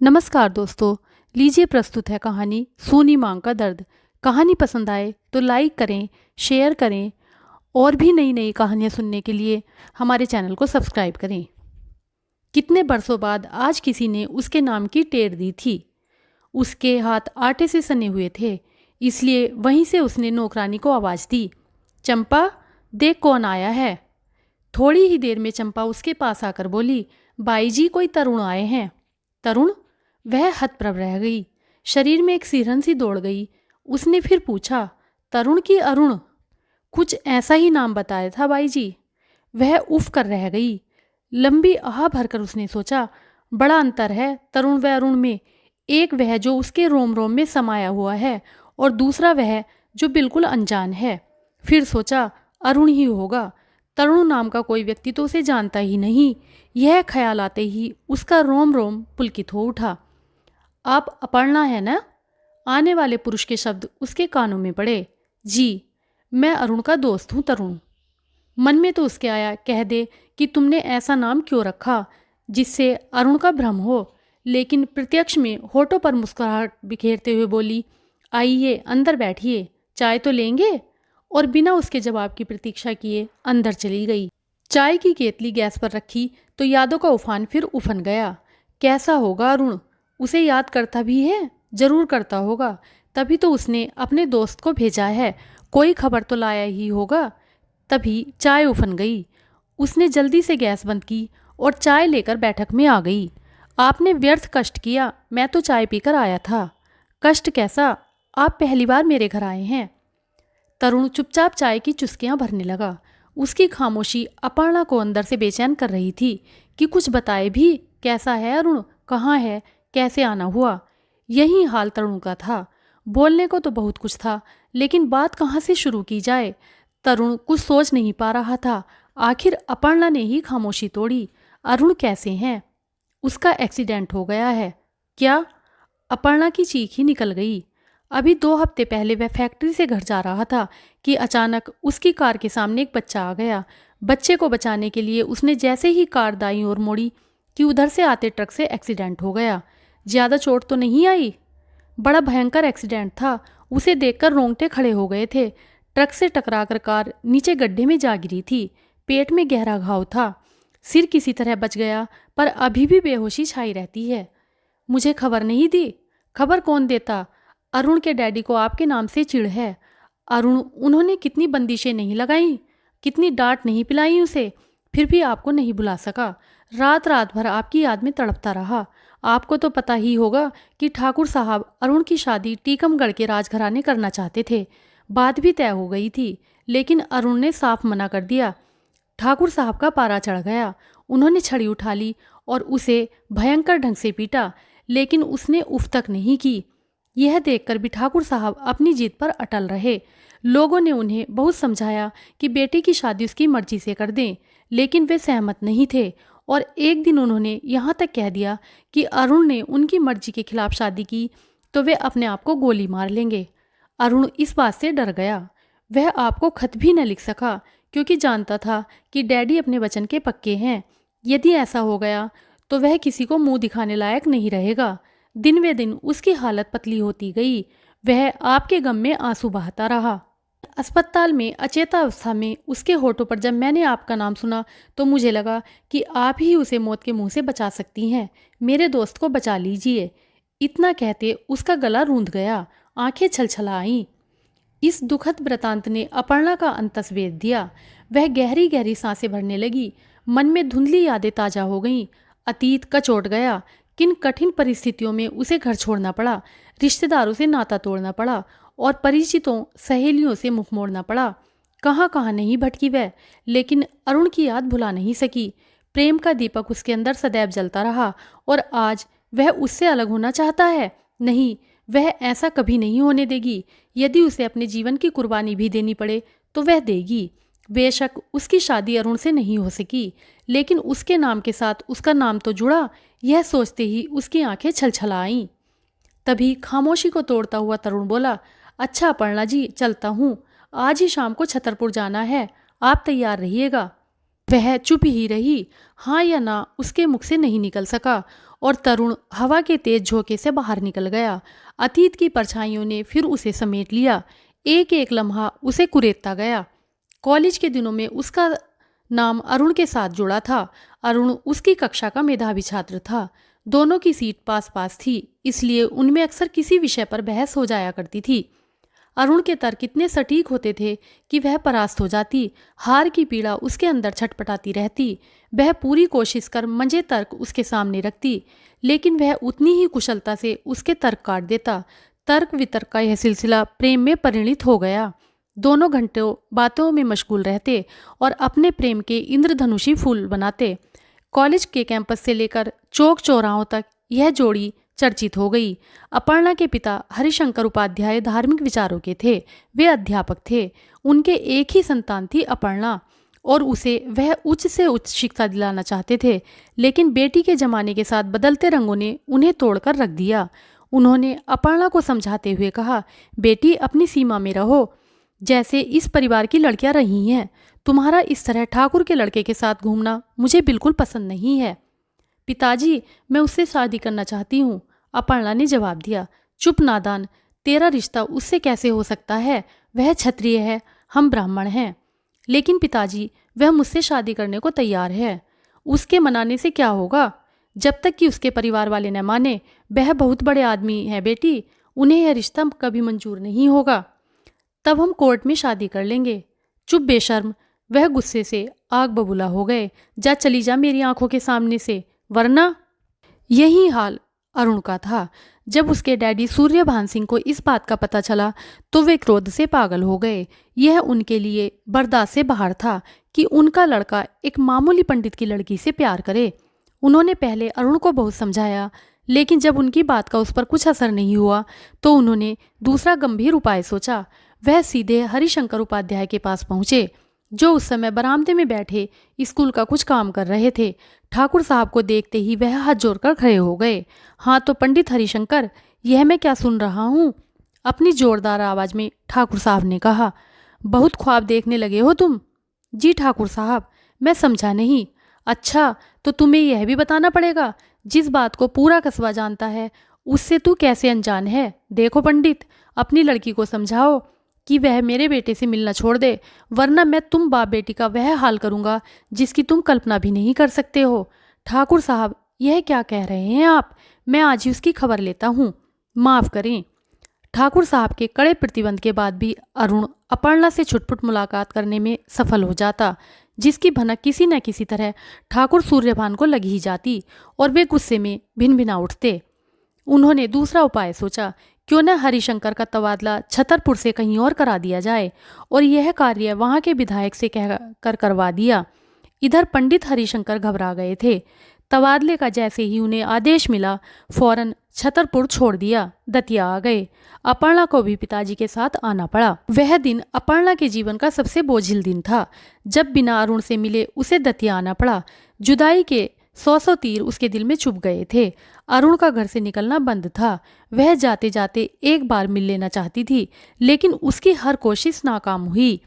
नमस्कार दोस्तों। लीजिए प्रस्तुत है कहानी सूनी मांग का दर्द। कहानी पसंद आए तो लाइक करें, शेयर करें और भी नई नई कहानियाँ सुनने के लिए हमारे चैनल को सब्सक्राइब करें। कितने बरसों बाद आज किसी ने उसके नाम की टेर दी थी। उसके हाथ आटे से सने हुए थे, इसलिए वहीं से उसने नौकरानी को आवाज़ दी, चंपा देख कौन आया है। थोड़ी ही देर में चंपा उसके पास आकर बोली, बाई जी कोई तरुण आए हैं। तरुण? वह हतप्रभ रह गई। शरीर में एक सिरहन सी दौड़ गई। उसने फिर पूछा, तरुण की अरुण? कुछ ऐसा ही नाम बताया था बाई जी। वह उफ कर रह गई। लंबी आह भरकर उसने सोचा, बड़ा अंतर है तरुण व अरुण में। एक वह जो उसके रोम रोम में समाया हुआ है और दूसरा वह जो बिल्कुल अनजान है। फिर सोचा, अरुण ही होगा। तरुण नाम का कोई व्यक्ति तो उसे जानता ही नहीं। यह ख्याल आते ही उसका रोम रोम पुलकित हो उठा। आप अपर्णा है ना? आने वाले पुरुष के शब्द उसके कानों में पड़े। जी, मैं अरुण का दोस्त हूँ तरुण। मन में तो उसके आया, कह दे कि तुमने ऐसा नाम क्यों रखा जिससे अरुण का भ्रम हो, लेकिन प्रत्यक्ष में होठों पर मुस्कुराहट बिखेरते हुए बोली, आइए अंदर बैठिए, चाय तो लेंगे। और बिना उसके जवाब की प्रतीक्षा किए अंदर चली गई। चाय की केतली गैस पर रखी तो यादों का उफान फिर उफन गया। कैसा होगा अरुण? उसे याद करता भी है? जरूर करता होगा, तभी तो उसने अपने दोस्त को भेजा है। कोई खबर तो लाया ही होगा। तभी चाय उफन गई। उसने जल्दी से गैस बंद की और चाय लेकर बैठक में आ गई। आपने व्यर्थ कष्ट किया, मैं तो चाय पीकर आया था। कष्ट कैसा? आप पहली बार मेरे घर आए हैं। तरुण चुपचाप चाय की चुस्कियां भरने लगा। उसकी खामोशी अपर्णा को अंदर से बेचैन कर रही थी कि कुछ बताए भी। कैसा है अरुण? कहाँ है? कैसे आना हुआ? यही हाल तरुण का था। बोलने को तो बहुत कुछ था, लेकिन बात कहाँ से शुरू की जाए? तरुण कुछ सोच नहीं पा रहा था। आखिर अपर्णा ने ही खामोशी तोड़ी। अरुण कैसे हैं? उसका एक्सीडेंट हो गया है। क्या? अपर्णा की चीख ही निकल गई। अभी 2 हफ्ते पहले वह फैक्ट्री से घर जा रहा था कि अचानक उसकी कार के सामने एक बच्चा आ गया। बच्चे को बचाने के लिए उसने जैसे ही कार दाईं ओर मोड़ी कि उधर से आते ट्रक से एक्सीडेंट हो गया। ज़्यादा चोट तो नहीं आई? बड़ा भयंकर एक्सीडेंट था। उसे देखकर रोंगटे खड़े हो गए थे। ट्रक से टकराकर कार नीचे गड्ढे में जा गिरी थी। पेट में गहरा घाव था। सिर किसी तरह बच गया, पर अभी भी बेहोशी छाई रहती है। मुझे खबर नहीं दी? खबर कौन देता? अरुण के डैडी को आपके नाम से चिढ़ है। अरुण, उन्होंने कितनी बंदिशें नहीं लगाई, कितनी डांट नहीं पिलाई उसे, फिर भी आपको नहीं बुला सका। रात रात भर आपकी याद में तड़पता रहा। आपको तो पता ही होगा कि ठाकुर साहब अरुण की शादी टीकमगढ़ के राजघराने करना चाहते थे। बात भी तय हो गई थी, लेकिन अरुण ने साफ मना कर दिया। ठाकुर साहब का पारा चढ़ गया। उन्होंने छड़ी उठा ली और उसे भयंकर ढंग से पीटा, लेकिन उसने उफ तक नहीं की। यह देखकर भी ठाकुर साहब अपनी जीत पर अटल रहे। लोगों ने उन्हें बहुत समझाया कि बेटे की शादी उसकी मर्जी से कर दें, लेकिन वे सहमत नहीं थे। और एक दिन उन्होंने यहाँ तक कह दिया कि अरुण ने उनकी मर्जी के खिलाफ शादी की तो वे अपने आप को गोली मार लेंगे। अरुण इस बात से डर गया। वह आपको खत भी न लिख सका, क्योंकि जानता था कि डैडी अपने वचन के पक्के हैं। यदि ऐसा हो गया तो वह किसी को मुंह दिखाने लायक नहीं रहेगा। दिन वे दिन उसकी हालत पतली होती गई। वह आपके गम में आंसू बहाता रहा। अस्पताल में अचेता अवस्था में उसके होठों पर जब मैंने आपका नाम सुना तो मुझे लगा कि आप ही उसे मौत के मुंह से बचा सकती हैं। मेरे दोस्त को बचा लीजिए। इतना कहते उसका गला रूंध गया, आंखें छलछला आईं। इस दुखद वृतांत ने अपर्णा का अंतस वेध दिया। वह गहरी गहरी सांसें भरने लगी। मन में धुंधली यादें ताजा हो गईं। अतीत कचोट गया। किन कठिन परिस्थितियों में उसे घर छोड़ना पड़ा, रिश्तेदारों से नाता तोड़ना पड़ा और परिचितों सहेलियों से मुख मोड़ना पड़ा। कहाँ कहाँ नहीं भटकी वह, लेकिन अरुण की याद भुला नहीं सकी। प्रेम का दीपक उसके अंदर सदैव जलता रहा और आज वह उससे अलग होना चाहता है। नहीं, वह ऐसा कभी नहीं होने देगी। यदि उसे अपने जीवन की कुर्बानी भी देनी पड़े तो वह देगी। बेशक उसकी शादी अरुण से नहीं हो सकी, लेकिन उसके नाम के साथ उसका नाम तो जुड़ा। यह सोचते ही उसकी आंखें छलछला आईं। तभी खामोशी को तोड़ता हुआ तरुण बोला, अच्छा अपर्णा जी, चलता हूँ। आज ही शाम को छतरपुर जाना है, आप तैयार रहिएगा। वह चुप ही रही। हाँ या ना उसके मुख से नहीं निकल सका और तरुण हवा के तेज झोंके से बाहर निकल गया। अतीत की परछाइयों ने फिर उसे समेट लिया। एक एक लम्हा उसे कुरेदता गया। कॉलेज के दिनों में उसका नाम अरुण के साथ जुड़ा था। अरुण उसकी कक्षा का मेधावी छात्र था। दोनों की सीट पास पास थी, इसलिए उनमें अक्सर किसी विषय पर बहस हो जाया करती थी। अरुण के तर्क इतने सटीक होते थे कि वह परास्त हो जाती। हार की पीड़ा उसके अंदर छटपटाती रहती। वह पूरी कोशिश कर मंजे तर्क उसके सामने रखती, लेकिन वह उतनी ही कुशलता से उसके तर्क काट देता। तर्क वितर्क का यह सिलसिला प्रेम में परिणित हो गया। दोनों घंटों बातों में मशगूल रहते और अपने प्रेम के इंद्रधनुषी फूल बनाते। कॉलेज के कैंपस से लेकर चौक चौराहों तक यह जोड़ी चर्चित हो गई। अपर्णा के पिता हरिशंकर उपाध्याय धार्मिक विचारों के थे। वे अध्यापक थे। उनके एक ही संतान थी अपर्णा, और उसे वह उच्च से उच्च शिक्षा दिलाना चाहते थे, लेकिन बेटी के जमाने के साथ बदलते रंगों ने उन्हें तोड़कर रख दिया। उन्होंने अपर्णा को समझाते हुए कहा, बेटी अपनी सीमा में रहो, जैसे इस परिवार की लड़कियां रही हैं। तुम्हारा इस तरह ठाकुर के लड़के के साथ घूमना मुझे बिल्कुल पसंद नहीं है। पिताजी, मैं उससे शादी करना चाहती हूँ, अपर्णा ने जवाब दिया। चुप नादान, तेरा रिश्ता उससे कैसे हो सकता है? वह क्षत्रिय है, हम ब्राह्मण हैं। लेकिन पिताजी, वह मुझसे शादी करने को तैयार है। उसके मनाने से क्या होगा? जब तक कि उसके परिवार वाले न माने। वह बहुत बड़े आदमी हैं बेटी, उन्हें यह रिश्ता कभी मंजूर नहीं होगा। तब हम कोर्ट में शादी कर लेंगे। चुप बेशर्म, वह गुस्से से आग बबूला हो गए। जा, चली जा मेरी आंखों के सामने से, वरना। यही हाल अरुण का था। जब उसके डैडी सूर्यभान सिंह को इस बात का पता चला तो वे क्रोध से पागल हो गए। यह उनके लिए बर्दाश्त से बाहर था कि उनका लड़का एक मामूली पंडित की लड़की से प्यार करे। उन्होंने पहले अरुण को बहुत समझाया, लेकिन जब उनकी बात का उस पर कुछ असर नहीं हुआ तो उन्होंने दूसरा गंभीर उपाय सोचा। वह सीधे हरिशंकर उपाध्याय के पास पहुंचे, जो उस समय बरामदे में बैठे स्कूल का कुछ काम कर रहे थे। ठाकुर साहब को देखते ही वह हाथ जोड़कर खड़े हो गए। हाँ तो पंडित हरिशंकर, यह मैं क्या सुन रहा हूँ? अपनी जोरदार आवाज में ठाकुर साहब ने कहा। बहुत ख्वाब देखने लगे हो तुम? जी ठाकुर साहब, मैं समझा नहीं। अच्छा, तो तुम्हें यह भी बताना पड़ेगा। जिस बात को पूरा कस्बा जानता है उससे तू कैसे अनजान है? देखो पंडित, अपनी लड़की को समझाओ कि वह मेरे बेटे से मिलना छोड़ दे, वरना मैं तुम बाप बेटी का वह हाल करूंगा जिसकी तुम कल्पना भी नहीं कर सकते हो। ठाकुर साहब, यह क्या कह रहे हैं आप? मैं आज ही उसकी खबर लेता हूँ, माफ़ करें। ठाकुर साहब के कड़े प्रतिबंध के बाद भी अरुण अपर्णा से छुटपुट मुलाकात करने में सफल हो जाता, जिसकी भनक किसी न किसी तरह ठाकुर सूर्यभान को लग ही जाती और वे गुस्से में भिन भिना उठते। उन्होंने दूसरा उपाय सोचा, क्यों न हरिशंकर का तबादला छतरपुर से कहीं और करा दिया जाए, और यह कार्य वहां के विधायक से कह कर करवा दिया। इधर पंडित हरिशंकर घबरा गए थे। तबादले का जैसे ही उन्हें आदेश मिला, फौरन छतरपुर छोड़ दिया। दतिया आ गए। अपर्णा को भी पिताजी के साथ आना पड़ा। वह दिन अपर्णा के जीवन का सबसे बोझिल दिन था। जब बिना अरुण से मिले उसे दतिया आना पड़ा। जुदाई के 100 तीर उसके दिल में चुभ गए थे। अरुण का घर से निकलना बंद था। वह जाते जाते एक बार मिल लेना चाहती थी, लेकिन उसकी हर कोशिश नाकाम हुई।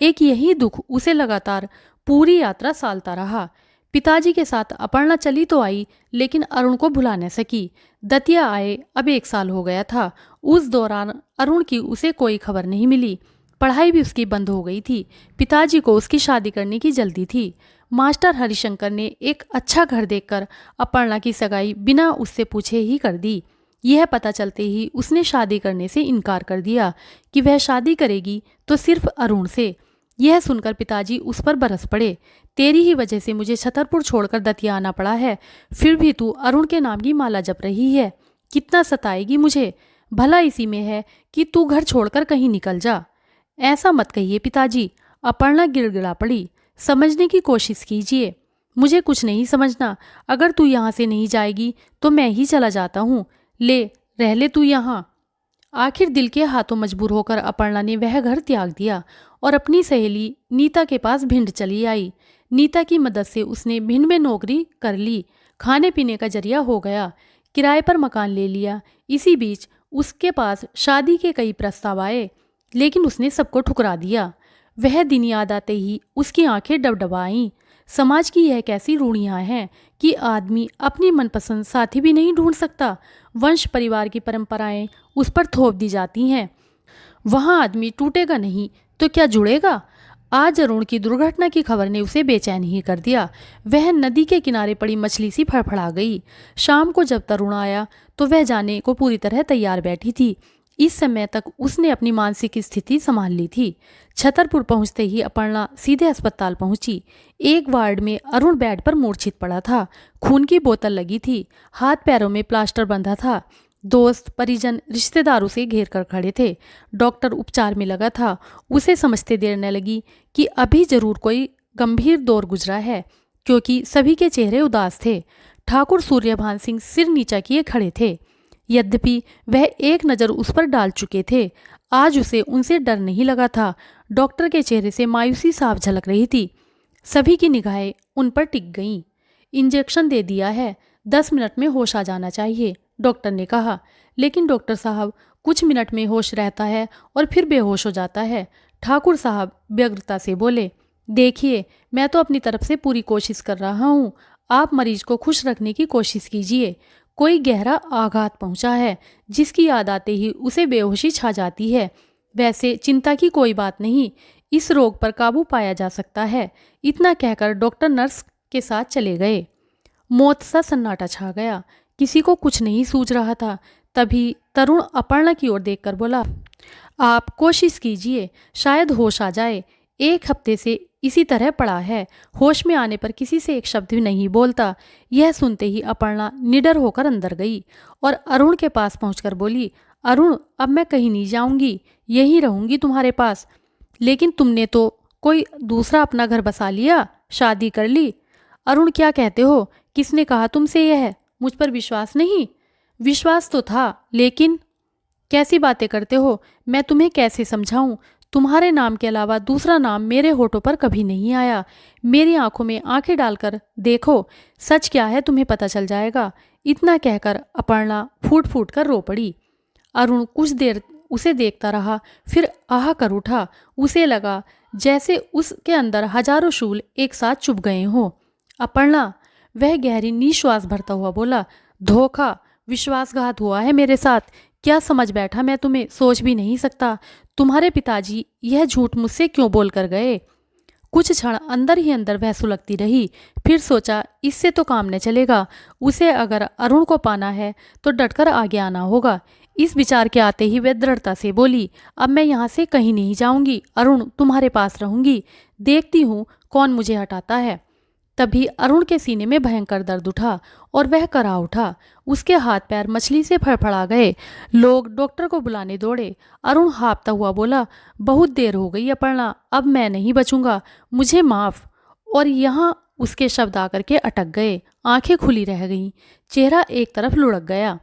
एक यही दुख उसे लगातार पूरी यात्रा सालता रहा। पिताजी के साथ अपर्णा चली तो आई, लेकिन अरुण को भुला न सकी। दतिया आए अब 1 साल हो गया था। उस दौरान अरुण की उसे कोई खबर नहीं मिली। पढ़ाई भी उसकी बंद हो गई थी। पिताजी को उसकी शादी करने की जल्दी थी। मास्टर हरिशंकर ने एक अच्छा घर देखकर अपर्णा की सगाई बिना उससे पूछे ही कर दी। यह पता चलते ही उसने शादी करने से इनकार कर दिया कि वह शादी करेगी तो सिर्फ अरुण से। यह सुनकर पिताजी उस पर बरस पड़े। तेरी ही वजह से मुझे छतरपुर छोड़कर दतिया आना पड़ा है, फिर भी तू अरुण के नाम की माला जप रही है। कितना सताएगी मुझे। भला इसी में है कि तू घर छोड़कर कहीं निकल जा। ऐसा मत कहिए पिताजी, अपर्णा गिड़गिड़ा पड़ी। समझने की कोशिश कीजिए। मुझे कुछ नहीं समझना। अगर तू यहाँ से नहीं जाएगी तो मैं ही चला जाता हूँ। ले, रह ले तू यहाँ। आखिर दिल के हाथों मजबूर होकर अपर्णा ने वह घर त्याग दिया और अपनी सहेली नीता के पास भिंड चली आई। नीता की मदद से उसने भिंड में नौकरी कर ली। खाने पीने का जरिया हो गया। किराए पर मकान ले लिया। इसी बीच उसके पास शादी के कई प्रस्ताव आए, लेकिन उसने सबको ठुकरा दिया। वह दिन याद आते ही उसकी आंखें डबडबाईं। समाज की यह कैसी रूढ़ियाँ हैं कि आदमी अपनी मनपसंद साथी भी नहीं ढूंढ सकता। वंश परिवार की परंपराएं उस पर थोप दी जाती हैं। वहाँ आदमी टूटेगा नहीं तो क्या जुड़ेगा। आज अरुण की दुर्घटना की खबर ने उसे बेचैन ही कर दिया। वह नदी के किनारे पड़ी मछली सी फड़फड़ा गई। शाम को जब तरुण आया तो वह जाने को पूरी तरह तैयार बैठी थी। इस समय तक उसने अपनी मानसिक स्थिति संभाल ली थी। छतरपुर पहुंचते ही अपर्णा सीधे अस्पताल पहुंची। एक वार्ड में अरुण बेड पर मूर्छित पड़ा था। खून की बोतल लगी थी। हाथ पैरों में प्लास्टर बंधा था। दोस्त, परिजन, रिश्तेदार उसे घेर कर खड़े थे। डॉक्टर उपचार में लगा था। उसे समझते देर न लगी कि अभी जरूर कोई गंभीर दौर गुजरा है, क्योंकि सभी के चेहरे उदास थे। ठाकुर सूर्यभान सिंह सिर नीचा किए खड़े थे। यद्यपि वह एक नज़र उस पर डाल चुके थे, आज उसे उनसे डर नहीं लगा था। डॉक्टर के चेहरे से मायूसी साफ झलक रही थी। सभी की निगाहें उन पर टिक गईं। इंजेक्शन दे दिया है, 10 मिनट में होश आ जाना चाहिए, डॉक्टर ने कहा। लेकिन डॉक्टर साहब, कुछ मिनट में होश रहता है और फिर बेहोश हो जाता है, ठाकुर साहब व्यग्रता से बोले। देखिए, मैं तो अपनी तरफ से पूरी कोशिश कर रहा हूँ। आप मरीज को खुश रखने की कोशिश कीजिए। कोई गहरा आघात पहुंचा है जिसकी याद आते ही उसे बेहोशी छा जाती है। वैसे चिंता की कोई बात नहीं, इस रोग पर काबू पाया जा सकता है। इतना कहकर डॉक्टर नर्स के साथ चले गए। मौत सा सन्नाटा छा गया। किसी को कुछ नहीं सूझ रहा था। तभी तरुण अपर्णा की ओर देखकर बोला, आप कोशिश कीजिए, शायद होश आ जाए। 1 हफ्ते से इसी तरह पड़ा है। होश में आने पर किसी से एक शब्द भी नहीं बोलता। यह सुनते ही अपर्णा निडर होकर अंदर गई और अरुण के पास पहुंचकर बोली, अरुण, अब मैं कहीं नहीं जाऊंगी, यहीं रहूंगी तुम्हारे पास। लेकिन तुमने तो कोई दूसरा अपना घर बसा लिया, शादी कर ली। अरुण, क्या कहते हो? किसने कहा तुमसे यह? मुझ पर विश्वास नहीं? विश्वास तो था, लेकिन कैसी बातें करते हो? मैं तुम्हें कैसे समझाऊं? तुम्हारे नाम के अलावा दूसरा नाम मेरे होठों पर कभी नहीं आया। मेरी आंखों में आंखें डालकर देखो, सच क्या है तुम्हें पता चल जाएगा। इतना कहकर अपर्णा फूट फूट कर रो पड़ी। अरुण कुछ देर उसे देखता रहा, फिर आह कर उठा। उसे लगा जैसे उसके अंदर हजारों शूल एक साथ चुभ गए हों। अपर्णा, वह गहरी निश्वास भरता हुआ बोला, धोखा, विश्वासघात हुआ है मेरे साथ। क्या समझ बैठा मैं तुम्हें, सोच भी नहीं सकता। तुम्हारे पिताजी यह झूठ मुझसे क्यों बोल कर गए? कुछ क्षण अंदर ही अंदर वह सुलगती रही। फिर सोचा, इससे तो काम न चलेगा। उसे अगर अरुण को पाना है तो डटकर आगे आना होगा। इस विचार के आते ही वह दृढ़ता से बोली, अब मैं यहाँ से कहीं नहीं जाऊंगी। अरुण, तुम्हारे पास रहूंगी। देखती हूँ कौन मुझे हटाता है। तभी अरुण के सीने में भयंकर दर्द उठा और वह करा उठा। उसके हाथ पैर मछली से फड़फड़ा गए। लोग डॉक्टर को बुलाने दौड़े। अरुण हाँफता हुआ बोला, बहुत देर हो गई अपर्णा, अब मैं नहीं बचूंगा, मुझे माफ। और यहाँ उसके शब्द आकर के अटक गए। आंखें खुली रह गईं, चेहरा एक तरफ लुढ़क गया।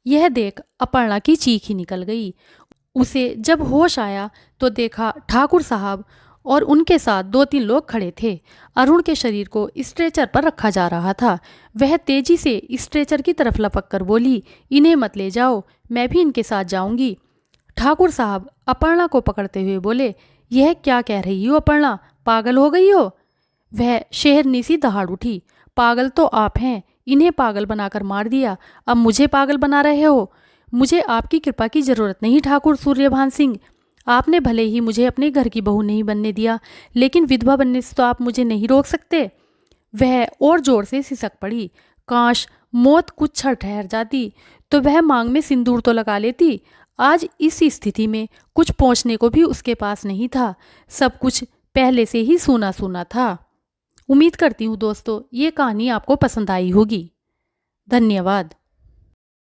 यह देख अपर्णा की चीख ही निकल गई। उसे जब होश आया तो देखा ठाकुर साहब और उनके साथ 2-3 लोग खड़े थे। अरुण के शरीर को स्ट्रेचर पर रखा जा रहा था। वह तेजी से स्ट्रेचर की तरफ लपक कर बोली, इन्हें मत ले जाओ, मैं भी इनके साथ जाऊंगी। ठाकुर साहब अपर्णा को पकड़ते हुए बोले, यह क्या कह रही हो अपर्णा, पागल हो गई हो? वह शेरनी सी दहाड़ उठी, पागल तो आप हैं, इन्हें पागल बनाकर मार दिया, अब मुझे पागल बना रहे हो। मुझे आपकी कृपा की जरूरत नहीं ठाकुर सूर्यभान सिंह। आपने भले ही मुझे अपने घर की बहू नहीं बनने दिया, लेकिन विधवा बनने से तो आप मुझे नहीं रोक सकते। वह और जोर से सिसक पड़ी। काश मौत कुछ क्षण ठहर जाती तो वह मांग में सिंदूर तो लगा लेती। आज इस स्थिति में कुछ पहुंचने को भी उसके पास नहीं था। सब कुछ पहले से ही सूना सूना था। उम्मीद करती हूँ दोस्तों ये कहानी आपको पसंद आई होगी। धन्यवाद।